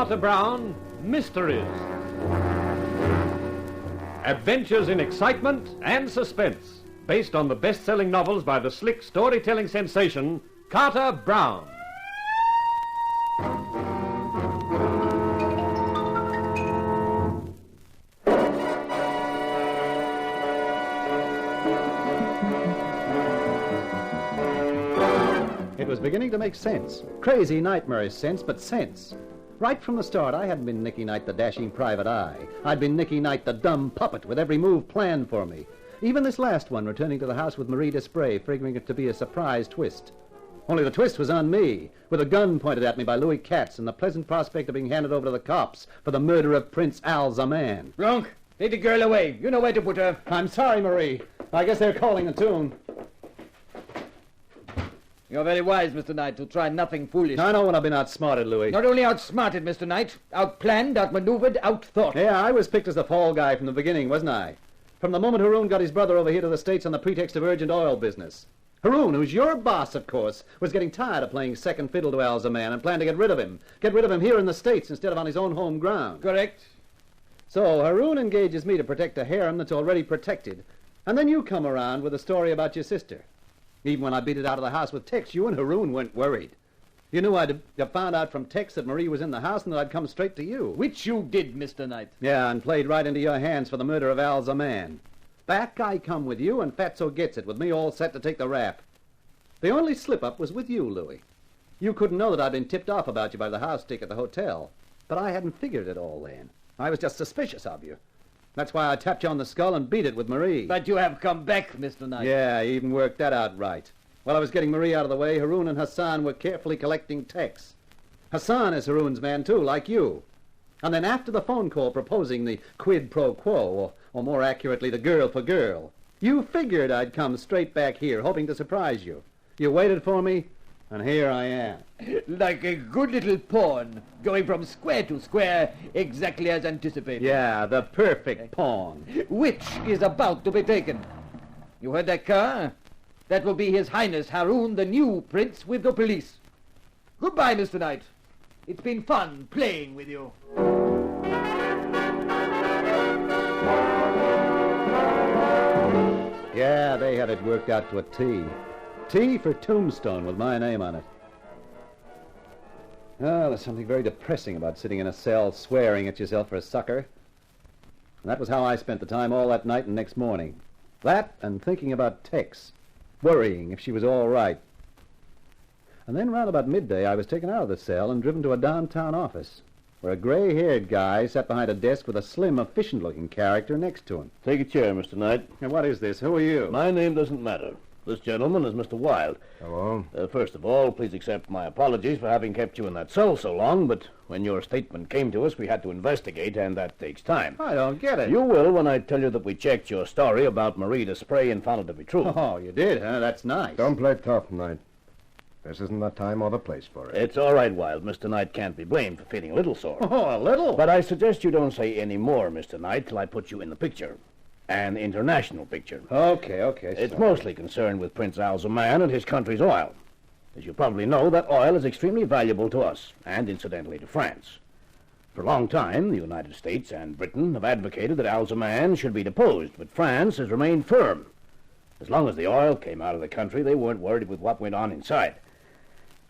Carter Brown, Mysteries. Adventures in excitement and suspense, based on the best-selling novels by the slick storytelling sensation, Carter Brown. It was beginning to make sense. Crazy, nightmarish sense, but sense. Right from the start, I hadn't been Nicky Knight, the dashing private eye. I'd been Nicky Knight, the dumb puppet, with every move planned for me. Even this last one, returning to the house with Marie Desprez, figuring it to be a surprise twist. Only the twist was on me, with a gun pointed at me by Louis Katz and the pleasant prospect of being handed over to the cops for the murder of Prince Al Zaman. Bronk, take the girl away. You know where to put her. I'm sorry, Marie. I guess they're calling the tune. You're very wise, Mr. Knight, to try nothing foolish. I know when I've been outsmarted, Louis. Not only outsmarted, Mr. Knight, outplanned, outmaneuvered, outthought. Yeah, I was picked as the fall guy from the beginning, wasn't I? From the moment Haroun got his brother over here to the States on the pretext of urgent oil business. Haroun, who's your boss, of course, was getting tired of playing second fiddle to Al Zaman and planned to get rid of him. Get rid of him here in the States instead of on his own home ground. Correct. So Haroun engages me to protect a harem that's already protected. And then you come around with a story about your sister. Even when I beat it out of the house with Tex, you and Haroun weren't worried. You knew I'd have found out from Tex that Marie was in the house and that I'd come straight to you. Which you did, Mr. Knight. Yeah, and played right into your hands for the murder of Al Zaman. Back I come with you, and Fatso gets it, with me all set to take the rap. The only slip-up was with you, Louis. You couldn't know that I'd been tipped off about you by the house stick at the hotel. But I hadn't figured it all then. I was just suspicious of you. That's why I tapped you on the skull and beat it with Marie. But you have come back, Mr. Knight. Yeah, I even worked that out right. While I was getting Marie out of the way, Haroun and Hassan were carefully collecting Tex. Hassan is Haroun's man, too, like you. And then after the phone call proposing the quid pro quo, or more accurately, the girl for girl, you figured I'd come straight back here, hoping to surprise you. You waited for me, and here I am. Like a good little pawn, going from square to square, exactly as anticipated. Yeah, the perfect pawn. Which is about to be taken. You heard that car? That will be His Highness Haroun, the new prince, with the police. Goodbye, Mr. Knight. It's been fun playing with you. Yeah, they had it worked out to a T. T for Tombstone with my name on it. Oh, there's something very depressing about sitting in a cell swearing at yourself for a sucker. And that was how I spent the time all that night and next morning. That and thinking about Tex. Worrying if she was all right. And then round about midday, I was taken out of the cell and driven to a downtown office, where a gray-haired guy sat behind a desk with a slim, efficient-looking character next to him. Take a chair, Mr. Knight. And what is this? Who are you? My name doesn't matter. This gentleman is Mr. Wilde. Hello. First of all, please accept my apologies for having kept you in that cell so long, but when your statement came to us, we had to investigate, and that takes time. I don't get it. You will when I tell you that we checked your story about Marie Desprez and found it to be true. Oh, you did, huh? That's nice. Don't play tough, Knight. This isn't the time or the place for it. It's all right, Wilde. Mr. Knight can't be blamed for feeling a little sore. Oh, a little? But I suggest you don't say any more, Mr. Knight, till I put you in the picture. An international picture. Okay. It's mostly concerned with Prince Al Zaman and his country's oil. As you probably know, that oil is extremely valuable to us, and incidentally to France. For a long time, the United States and Britain have advocated that Al Zaman should be deposed, but France has remained firm. As long as the oil came out of the country, they weren't worried with what went on inside.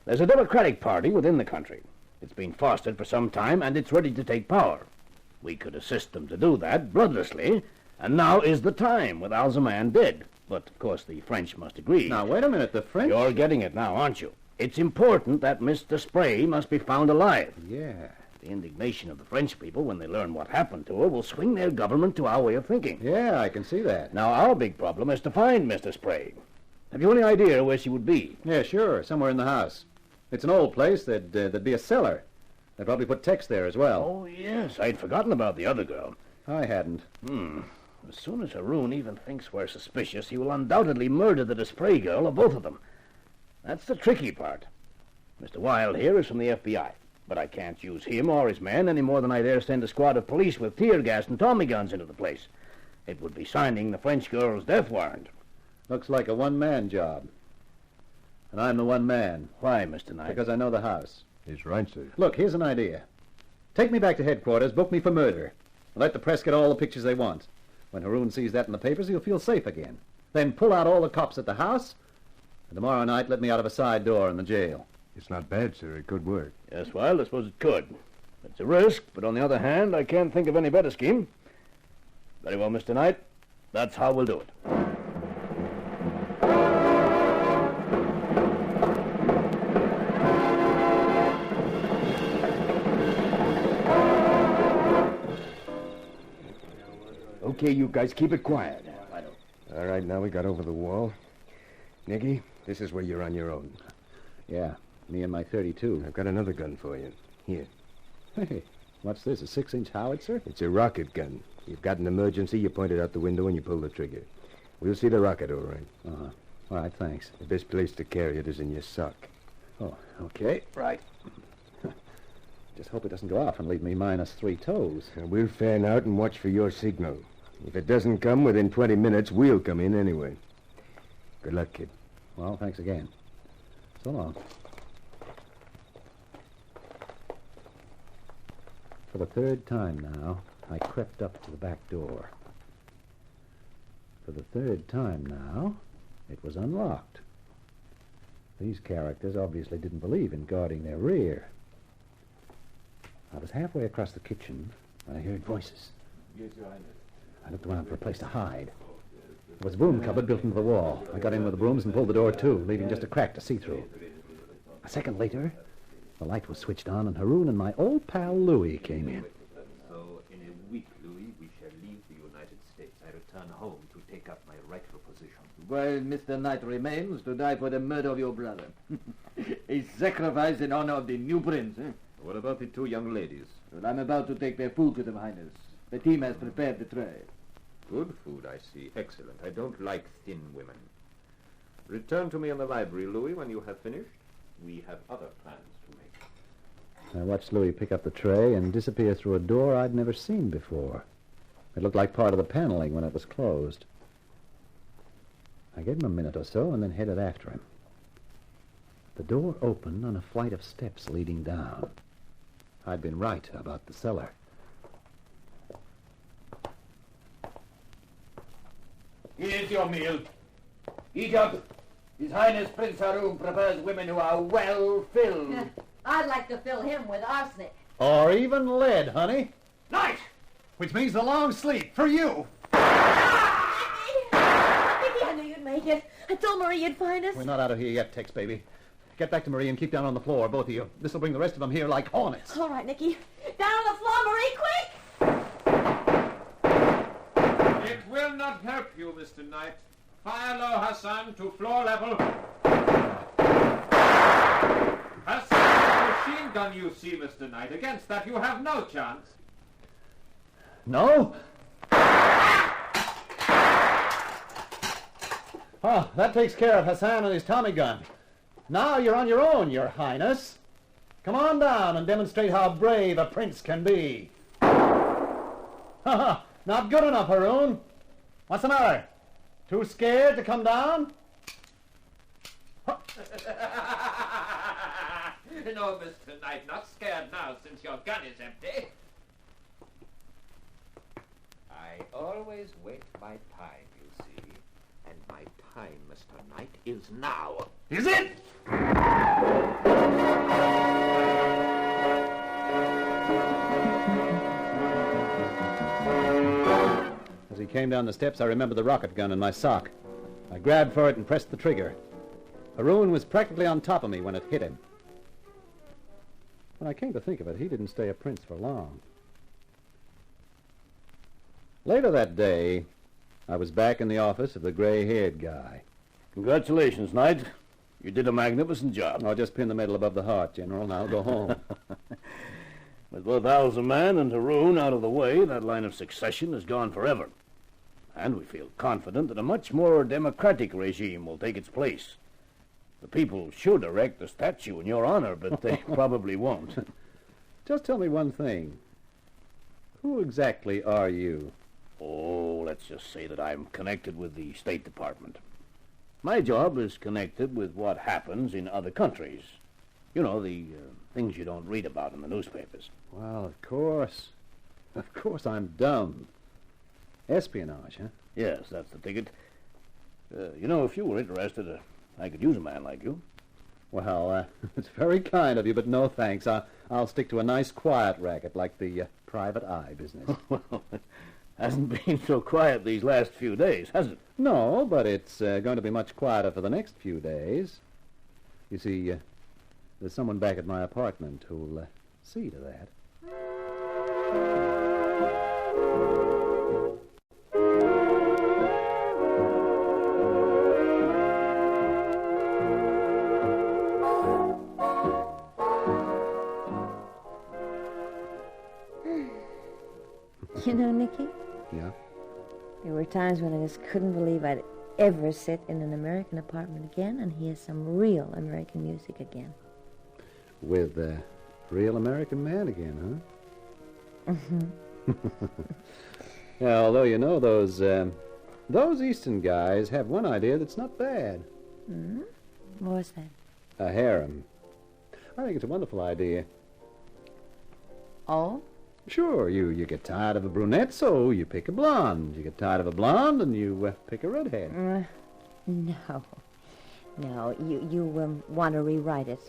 There's a Democratic Party within the country. It's been fostered for some time, and it's ready to take power. We could assist them to do that bloodlessly, and now is the time, with Al Zaman dead. But, of course, the French must agree. Now, wait a minute, the French... You're getting it now, aren't you? It's important that Miss Desprez must be found alive. Yeah. The indignation of the French people when they learn what happened to her will swing their government to our way of thinking. Yeah, I can see that. Now, our big problem is to find Miss Desprez. Have you any idea where she would be? Yeah, sure, somewhere in the house. It's an old place. There'd be a cellar. They'd probably put Tex there as well. Oh, yes. I'd forgotten about the other girl. I hadn't. As soon as Haroun even thinks we're suspicious, he will undoubtedly murder the Desprez girl or both of them. That's the tricky part. Mr. Wilde here is from the FBI, but I can't use him or his men any more than I dare send a squad of police with tear gas and Tommy guns into the place. It would be signing the French girl's death warrant. Looks like a one-man job. And I'm the one man. Why, Mr. Knight? Because I know the house. He's right, sir. Look, here's an idea. Take me back to headquarters, book me for murder. Let the press get all the pictures they want. When Haroun sees that in the papers, he'll feel safe again. Then pull out all the cops at the house, and tomorrow night let me out of a side door in the jail. It's not bad, sir. It could work. Yes, well, I suppose it could. It's a risk, but on the other hand, I can't think of any better scheme. Very well, Mr. Knight. That's how we'll do it. Okay, you guys, keep it quiet. All right, now we got over the wall. Nicky, this is where you're on your own. Yeah, me and my 32. I've got another gun for you. Here. Hey, what's this, a 6-inch howitzer? It's a rocket gun. You've got an emergency, you point it out the window and you pull the trigger. We'll see the rocket, all right. Uh-huh. All right, thanks. The best place to carry it is in your sock. Oh, okay, right. Just hope it doesn't go off and leave me minus 3 toes. And we'll fan out and watch for your signal. If it doesn't come within 20 minutes, we'll come in anyway. Good luck, kid. Well, thanks again. So long. For the 3rd time now, I crept up to the back door. For the 3rd time now, it was unlocked. These characters obviously didn't believe in guarding their rear. I was halfway across the kitchen when I heard voices. Yes, Your Highness. I looked around for a place to hide. There was a broom cupboard built into the wall. I got in with the brooms and pulled the door to, leaving just a crack to see through. A second later, the light was switched on, and Haroun and my old pal Louis came in. So, in a week, Louis, we shall leave the United States. I return home to take up my rightful position. While Mr. Knight remains to die for the murder of your brother. A sacrifice in honor of the new prince, eh? What about the 2 young ladies? Well, I'm about to take their food to them, Highness. The team has prepared the tray. Good food, I see. Excellent. I don't like thin women. Return to me in the library, Louis, when you have finished. We have other plans to make. I watched Louis pick up the tray and disappear through a door I'd never seen before. It looked like part of the paneling when it was closed. I gave him a minute or so and then headed after him. The door opened on a flight of steps leading down. I'd been right about the cellar. Here's your meal. Eat up. His Highness Prince Haroun prefers women who are well filled. I'd like to fill him with arsenic. Or even lead, honey. Night! Which means a long sleep for you. Nicky, I knew you'd make it. I told Marie you'd find us. We're not out of here yet, Tex, baby. Get back to Marie and keep down on the floor, both of you. This'll bring the rest of them here like hornets. All right, Nicky. Down on the floor, Marie, quick! It will not help you, Mr. Knight. Fire low, Hassan, to floor level. Hassan, the machine gun you see, Mr. Knight. Against that, you have no chance. No? Oh, that takes care of Hassan and his Tommy gun. Now you're on your own, Your Highness. Come on down and demonstrate how brave a prince can be. Ha! Not good enough, Haroun. What's the matter? Too scared to come down? No, Mr. Knight, not scared now since your gun is empty. I always wait my time, you see. And my time, Mr. Knight, is now. Is it? As he came down the steps, I remembered the rocket gun in my sock. I grabbed for it and pressed the trigger. Haroun was practically on top of me when it hit him. When I came to think of it, he didn't stay a prince for long. Later that day, I was back in the office of the gray-haired guy. Congratulations, Knight. You did a magnificent job. I'll just pin the medal above the heart, General, and I'll go home. With both Alzaman and Haroun out of the way, that line of succession is gone forever. And we feel confident that a much more democratic regime will take its place. The people should erect a statue in your honor, but they probably won't. Just tell me one thing. Who exactly are you? Oh, let's just say that I'm connected with the State Department. My job is connected with what happens in other countries. You know, the things you don't read about in the newspapers. Well, of course. Of course I'm dumb. Espionage, huh? Yes, that's the ticket. You know, if you were interested, I could use a man like you. Well, it's very kind of you, but no thanks. I'll stick to a nice quiet racket like the private eye business. Well, it hasn't been so quiet these last few days, has it? No, but it's going to be much quieter for the next few days. You see, there's someone back at my apartment who'll see to that. You know, Nicky, Yeah? there were times when I just couldn't believe I'd ever sit in an American apartment again and hear some real American music again. With a real American man again, huh? Mm-hmm. Yeah, although, you know, those Eastern guys have one idea that's not bad. Mm-hmm. What was that? A harem. I think it's a wonderful idea. Oh? Sure, you get tired of a brunette, so you pick a blonde. You get tired of a blonde, and you pick a redhead. No. No, you want to rewrite it.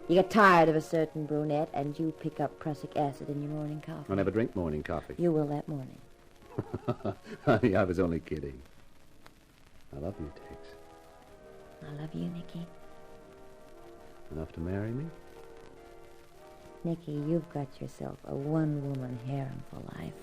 You get tired of a certain brunette, and you pick up prussic acid in your morning coffee. I never drink morning coffee. You will that morning. Honey, I was only kidding. I love you, Tex. I love you, Nicky. Enough to marry me? Nicky, you've got yourself a one-woman harem for life.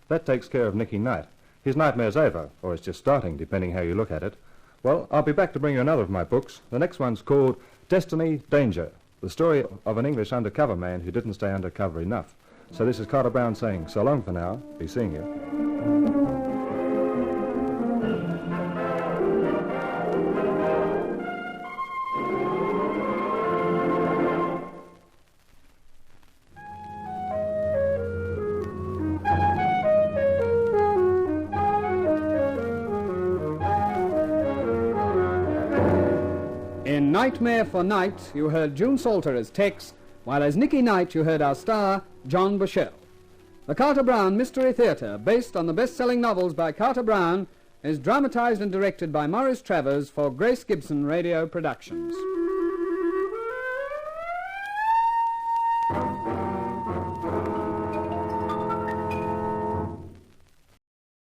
That takes care of Nicky Knight. His nightmare's over, or it's just starting, depending how you look at it. Well, I'll be back to bring you another of my books. The next one's called Destiny, Danger, the story of an English undercover man who didn't stay undercover enough. So this is Carter Brown saying so long for now. Be seeing you. In Nightmare for Night, you heard June Salter as Tex, while as Nicky Knight you heard our star, John Bushell. The Carter Brown Mystery Theatre, based on the best-selling novels by Carter Brown, is dramatized and directed by Maurice Travers for Grace Gibson Radio Productions.